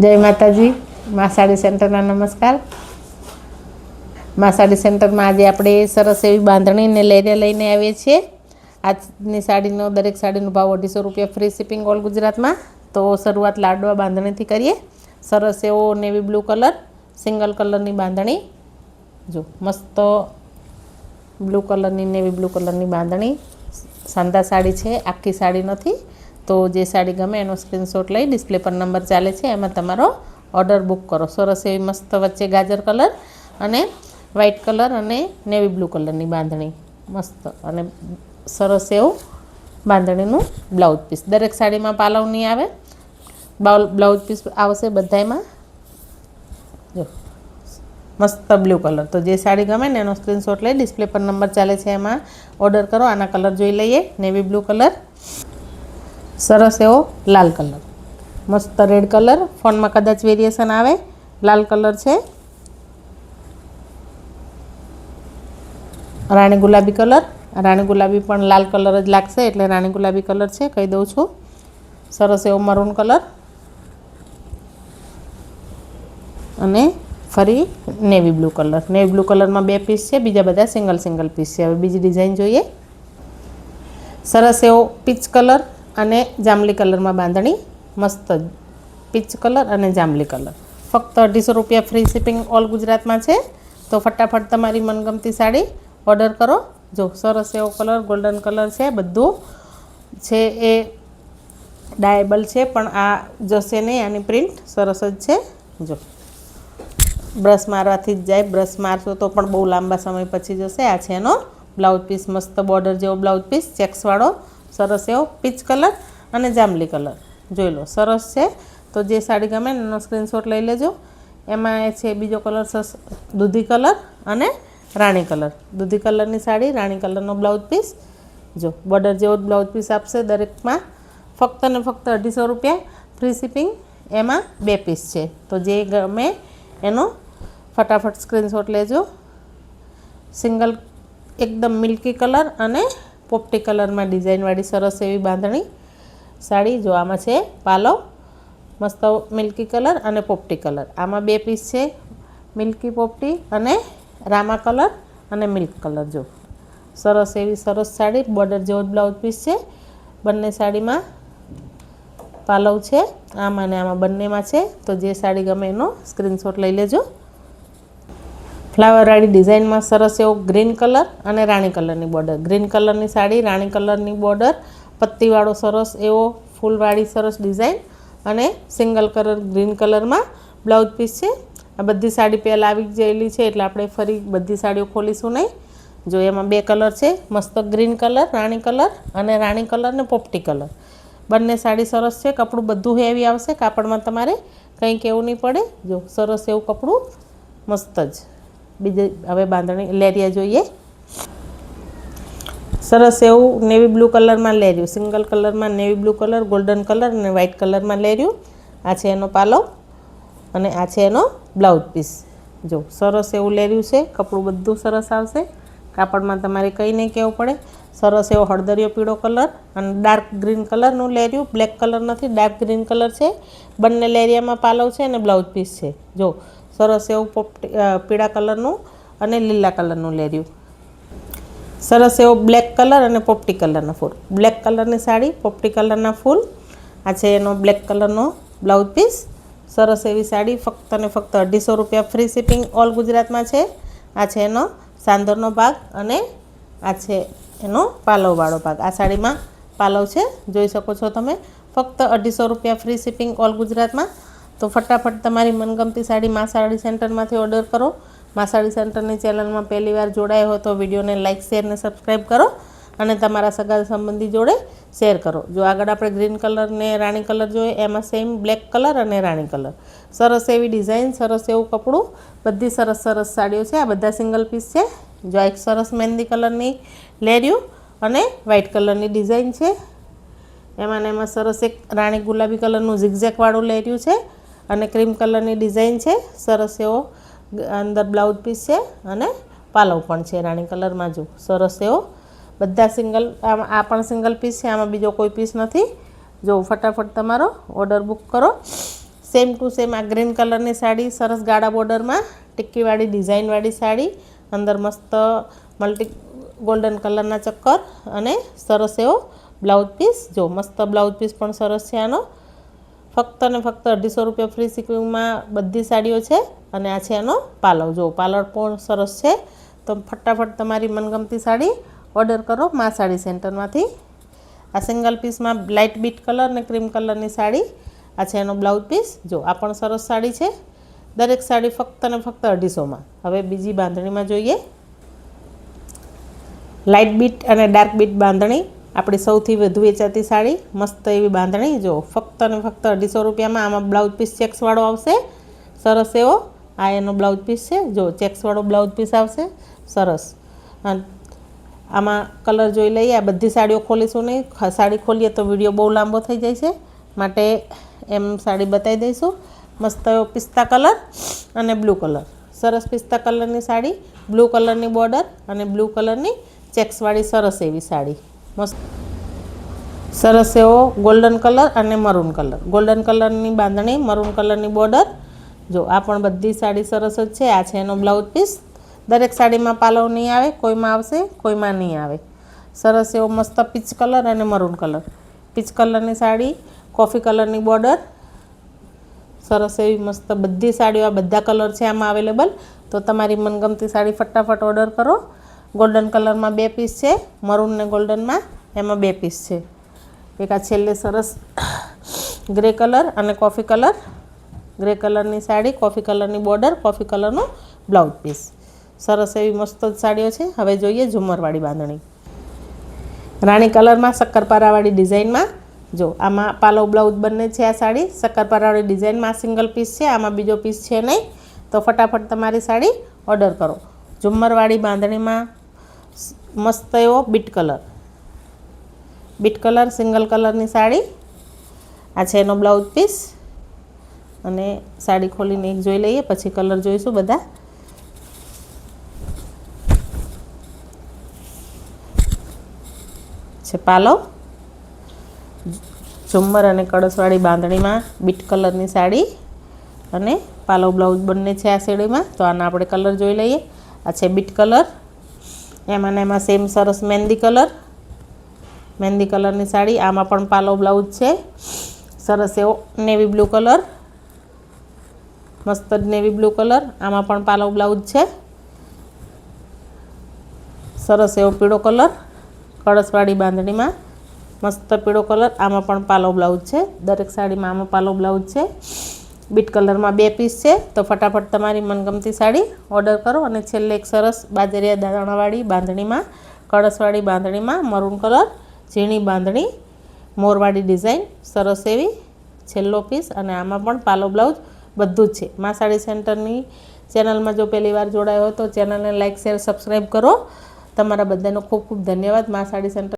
જય માતાજી, મા સાડી સેન્ટરના નમસ્કાર. મા સાડી સેન્ટરમાં આજે આપણે સરસ એવી બાંધણી ને લેરિયા લઈને આવીએ છીએ. આજની સાડીનો દરેક સાડીનો ભાવ 250 રૂપિયા, ફ્રી શિપિંગ ઓલ ગુજરાતમાં. તો શરૂઆત લાડવા બાંધણીથી કરીએ. સરસ એવો નેવી બ્લુ કલર, સિંગલ કલરની બાંધણી. જો મસ્ત બ્લુ કલરની, નેવી બ્લુ કલરની બાંધણી. સાંધા સાડી છે, આખી સાડી નથી. તો જે સાડી ગમે એનો સ્ક્રીનશોટ લઈ ડિસ્પ્લે પર નંબર ચાલે છે એમાં તમારો ઓર્ડર બુક કરો. સરસ એવી મસ્ત વચ્ચે ગાજર કલર અને વ્હાઇટ કલર અને નેવી બ્લુ કલરની બાંધણી મસ્ત, અને સરસ એવું બાંધણીનું બ્લાઉઝ પીસ. દરેક સાડીમાં પાલવ નહીં આવે, બ્લાઉઝ પીસ આવશે બધામાં. જો મસ્ત બ્લુ કલર. તો જે સાડી ગમે ને એનો સ્ક્રીનશોટ લઈ ડિસ્પ્લે પર નંબર ચાલે છે એમાં ઓર્ડર કરો. આના કલર જોઈ લઈએ. નેવી બ્લુ કલર, સરસ એવો લાલ કલર, મસ્ત રેડ કલર. ફોનમાં કદાચ વેરિએશન આવે. લાલ કલર છે, રાણી ગુલાબી કલર. રાણી ગુલાબી પણ લાલ કલર જ લાગશે એટલે રાણી ગુલાબી કલર છે, કહી દઉં છું. સરસ એવો મરૂન કલર અને ફરી navy blue colour. Navy blue કલરમાં 2 પીસ છે, બીજા બધા સિંગલ પીસ છે. હવે બીજી ડિઝાઇન જોઈએ. સરસ એવો પીચ કલર અને જાંબલી કલરમાં બાંધણી. મસ્ત પીચ કલર અને જાંબલી કલર. ફક્ત 250 રૂપિયા, ફ્રી શિપિંગ ઓલ ગુજરાતમાં છે. તો ફટાફટ તમારી મનગમતી સાડી ઓર્ડર કરો. જો સરસ એવો કલર, ગોલ્ડન કલર છે. બધું છે એ ડાયેબલ છે, પણ આ જશે નહીં. આની પ્રિન્ટ સરસ જ છે. જો બ્રશ મારવાથી જ જાય. બ્રશ મારશો તો પણ બહુ લાંબા સમય પછી જશે. આ છે એનો બ્લાઉઝ પીસ. મસ્ત બોર્ડર જેવો બ્લાઉઝ પીસ, ચેક્સવાળો. સરસ એવો પીચ કલર અને જાંબલી કલર. જોઈ લો, સરસ છે. તો જે સાડી ગમે એનો સ્ક્રીનશોટ લઈ લેજો. એમાં છે બીજો કલર દૂધી કલર અને રાણી કલર. દૂધી કલરની સાડી, રાણી કલરનો બ્લાઉઝ પીસ. જો બોર્ડર જેવો જ બ્લાઉઝ પીસ આપશે દરેકમાં. ફક્ત ને ફક્ત 250 રૂપિયા, ફ્રી શિપિંગ. એમાં 2 પીસ છે. તો જે ગમે એનો ફટાફટ સ્ક્રીનશોટ લેજો. સિંગલ એકદમ મિલ્કી કલર અને પોપટી કલરમાં ડિઝાઇનવાળી સરસ એવી બાંધણી સાડી. જો આમાં છે પાલવ, મસ્ત મિલ્કી કલર અને પોપટી કલર. આમાં 2 પીસ છે, મિલ્કી પોપટી અને રામા કલર અને મિલ્ક કલર. જો સરસ એવી સરસ સાડી, બોર્ડર જેવો જ બ્લાઉઝ પીસ છે. બંને સાડીમાં પાલવ છે, આમાં અને આમાં બંનેમાં છે. તો જે સાડી ગમે એનો સ્ક્રીનશોટ લઈ લેજો. ફ્લાવરવાળી ડિઝાઇનમાં સરસ એવો ગ્રીન કલર અને રાણી કલરની બોર્ડર. ગ્રીન કલરની સાડી, રાણી કલરની બોર્ડર, પત્તીવાળો સરસ એવો ફૂલવાળી સરસ ડિઝાઇન અને સિંગલ કલર ગ્રીન કલરમાં બ્લાઉઝ પીસ છે. આ બધી સાડી પહેલાં આવી ગયેલી છે એટલે આપણે ફરી બધી સાડીઓ ખોલીશું નહીં. જો એમાં 2 કલર છે, મસ્ત ગ્રીન કલર, રાણી કલર અને રાણી કલર ને પોપટી કલર. બંને સાડી સરસ છે. કપડું બધું હેવી આવશે. કાપડમાં તમારે કંઈ કહેવું નહીં પડે. જો સરસ એવું કપડું, મસ્ત જ. બીજે હવે બાંધણી લેરિયા જોઈએ. સરસ એવું નેવી બ્લુ કલરમાં લેર્યું, સિંગલ કલરમાં navy blue colour, golden colour અને વ્હાઇટ કલરમાં લેર્યું. આ છે એનો પાલવ અને આ છે એનો બ્લાઉઝ પીસ. જો સરસ એવું લેર્યું છે. કપડું બધું સરસ આવશે. કાપડમાં તમારે કંઈ નહીં કહેવું પડે. સરસ એવો હળદરિયો પીળો કલર અને ડાર્ક ગ્રીન કલરનું લેર્યું. બ્લેક કલર નથી, ડાર્ક ગ્રીન કલર છે. બંને લેરિયામાં પાલવ છે અને બ્લાઉઝ પીસ છે. જો સરસ એવું પીળા કલરનું અને લીલા કલરનું લેર્યું. સરસ એવો બ્લેક કલર અને પોપટી કલરના ફૂલ. બ્લેક કલરની સાડી, પોપટી કલરના ફૂલ. આ છે એનો બ્લેક કલરનો બ્લાઉઝ પીસ. સરસ એવી સાડી ફક્ત ને ફક્ત 250 રૂપિયા, ફ્રી શિપિંગ ઓલ ગુજરાતમાં છે. આ છે એનો સાંધરનો ભાગ અને આ છે એનો પાલવવાળો ભાગ. આ સાડીમાં પાલવ છે, જોઈ શકો છો તમે. ફક્ત 250 રૂપિયા, ફ્રી શિપિંગ ઓલ ગુજરાતમાં. તો ફટાફટ તમારી મનગમતી સાડી મા સાડી સેન્ટરમાંથી ઓર્ડર કરો. મા સાડી સેન્ટરની ચેનલમાં પહેલી વાર જોડાયા હોય તો વિડીયોને લાઇક, શેર અને સબસ્ક્રાઈબ કરો અને તમારા સગા સંબંધી જોડે શેર કરો. જો આગળ આપણે ગ્રીન કલર ને રાણી કલર જોઈએ, એમાં સેમ બ્લેક કલર અને રાણી કલર. સરસ એવી ડિઝાઇન, સરસ એવું કપડું, બધી સરસ સરસ સાડીઓ છે. આ બધા સિંગલ પીસ છે. જો એક સરસ મહેંદી કલરની લેર્યું અને વ્હાઇટ કલરની ડિઝાઇન છે. એમાં ને એમાં સરસ એક રાણી ગુલાબી કલરનું ઝિગઝેગવાળું લેર્યું છે અને ક્રીમ કલરની ડિઝાઇન છે. સરસ એવો અંદર બ્લાઉઝ પીસ છે અને પાલવ પણ છે રાણી કલરમાં. જો સરસ એવો બધા સિંગલ, આ પણ સિંગલ પીસ છે, આમાં બીજો કોઈ પીસ નથી. જો ફટાફટ તમારો ઓર્ડર બુક કરો. સેમ ટુ સેમ આ ગ્રીન કલરની સાડી, સરસ ગાળા બોર્ડરમાં ટિક્કીવાળી ડિઝાઇનવાળી સાડી, અંદર મસ્ત મલ્ટી ગોલ્ડન કલરના ચક્કર અને સરસ એવો બ્લાઉઝ પીસ. જો મસ્ત બ્લાઉઝ પીસ પણ સરસ છે આનો. ફક્ત ને ફક્ત 250 રૂપિયા ફ્રી શિપિંગમાં બધી સાડીઓ છે. અને આ છે એનો પાલવ. જો પાલવ પણ સરસ છે. તો ફટાફટ તમારી મનગમતી સાડી ઓર્ડર કરો મા સાડી સેન્ટરમાંથી. આ સિંગલ પીસમાં લાઇટ બીટ કલર ને ક્રીમ કલરની સાડી. આ છે એનો બ્લાઉઝ પીસ. જો આ પણ સરસ સાડી છે. દરેક સાડી ફક્ત ને ફક્ત 250માં. હવે બીજી બાંધણીમાં જોઈએ. લાઇટ બીટ અને ડાર્ક બીટ બાંધણી, આપણી સૌથી વધુ વેચાતી સાડી. મસ્ત એવી બાંધણી. જો ફક્ત ને ફક્ત 250 રૂપિયામાં. આમાં બ્લાઉઝ પીસ ચેક્સવાળો આવશે સરસ એવો. આ એનો બ્લાઉઝ પીસ છે. જો ચેક્સવાળો બ્લાઉઝ પીસ આવશે સરસ. આમાં કલર જોઈ લઈએ. આ બધી સાડીઓ ખોલીશું નહીં, સાડી ખોલીએ તો વિડીયો બહુ લાંબો થઈ જાય છે, માટે એમ સાડી બતાવી દઈશું. મસ્ત એવો પિસ્તા કલર અને બ્લુ કલર. સરસ પિસ્તા કલરની સાડી, બ્લુ કલરની બોર્ડર અને બ્લુ કલરની ચેક્સવાળી સરસ એવી સાડી. મસ્ત સરસ એવો ગોલ્ડન કલર અને મરૂન કલર. ગોલ્ડન કલરની બાંધણી, મરૂન કલરની બોર્ડર. જો આ પણ બધી સાડી સરસ જ છે. આ છે એનો બ્લાઉઝ પીસ. દરેક સાડીમાં પાલવ નહીં આવે, કોઈમાં આવશે કોઈમાં નહીં આવે. સરસ એવો મસ્ત પીચ કલર અને મરૂન કલર. પીચ કલરની સાડી, કોફી કલરની બોર્ડર. સરસ એવી મસ્ત બધી સાડીઓ, આ બધા કલર છે આમાં અવેલેબલ. તો તમારી મનગમતી સાડી ફટાફટ ઓર્ડર કરો. ગોલ્ડન કલરમાં 2 પીસ છે, મરૂન ને ગોલ્ડનમાં એમાં 2 પીસ છે. એક આ છેલ્લે સરસ ગ્રે કલર અને કોફી કલર. ગ્રે કલરની સાડી, કોફી કલરની બોર્ડર, કોફી કલરનો બ્લાઉઝ પીસ. સરસ એવી મસ્ત જ સાડીઓ છે. હવે જોઈએ ઝુમરવાળી બાંધણી. રાણી કલરમાં શક્કરપારાવાળી ડિઝાઇનમાં. જો આમાં પાલવ બ્લાઉઝ બંને છે. આ સાડી શક્કરપારાવાળી ડિઝાઇનમાં સિંગલ પીસ છે, આમાં બીજો પીસ છે નહીં. તો ફટાફટ તમારી સાડી ઓર્ડર કરો. ઝુમરવાળી બાંધણીમાં મસ્ત એવો bit colour. Bit colour single કલરની સાડી. આ છે એનો બ્લાઉઝ પીસ. અને સાડી ખોલીને એક જોઈ લઈએ, પછી કલર જોઈશું બધા. છે પાલવ. ઝુમ્મર અને કળશવાળી બાંધણીમાં બીટ કલરની સાડી અને પાલવ બ્લાઉઝ બંને છે આ સાડીમાં. તો આના આપણે કલર જોઈ લઈએ. આ છે બીટ કલર. એમાં ને એમાં સેમ સરસ મહેંદી કલર. મહેંદી કલરની સાડી. આમાં પણ પાલવ બ્લાઉઝ છે. સરસ એવો નેવી બ્લુ કલર. મસ્ત નેવી બ્લુ કલર. આમાં પણ પાલવ બ્લાઉઝ છે. સરસ એવો પીળો કલર. કળશવાળી બાંધણીમાં મસ્ત પીળો કલર. આમાં પણ પાલવ બ્લાઉઝ છે. દરેક સાડીમાં આમાં પાલવ બ્લાઉઝ છે. બીટ કલરમાં 2 પીસ છે. તો ફટાફટ તમારી મનગમતી સાડી ઓર્ડર કરો. અને છેલ્લે એક સરસ બાજરિયા દાણાવાળી બાંધણીમાં, કળશવાળી બાંધણીમાં મરૂન કલર, ઝીણી બાંધણી, મોરવાળી ડિઝાઇન સરસ એવી. છેલ્લો પીસ. અને આમાં પણ પાલવ બ્લાઉઝ બધું જ છે. મા સાડી સેન્ટરની ચેનલમાં જો પહેલી વાર જોડાયો હોય તો ચેનલને લાઇક, શેર, સબસ્ક્રાઈબ કરો. તમારા બધાનો ખૂબ ખૂબ ધન્યવાદ. મા સાડી સેન્ટર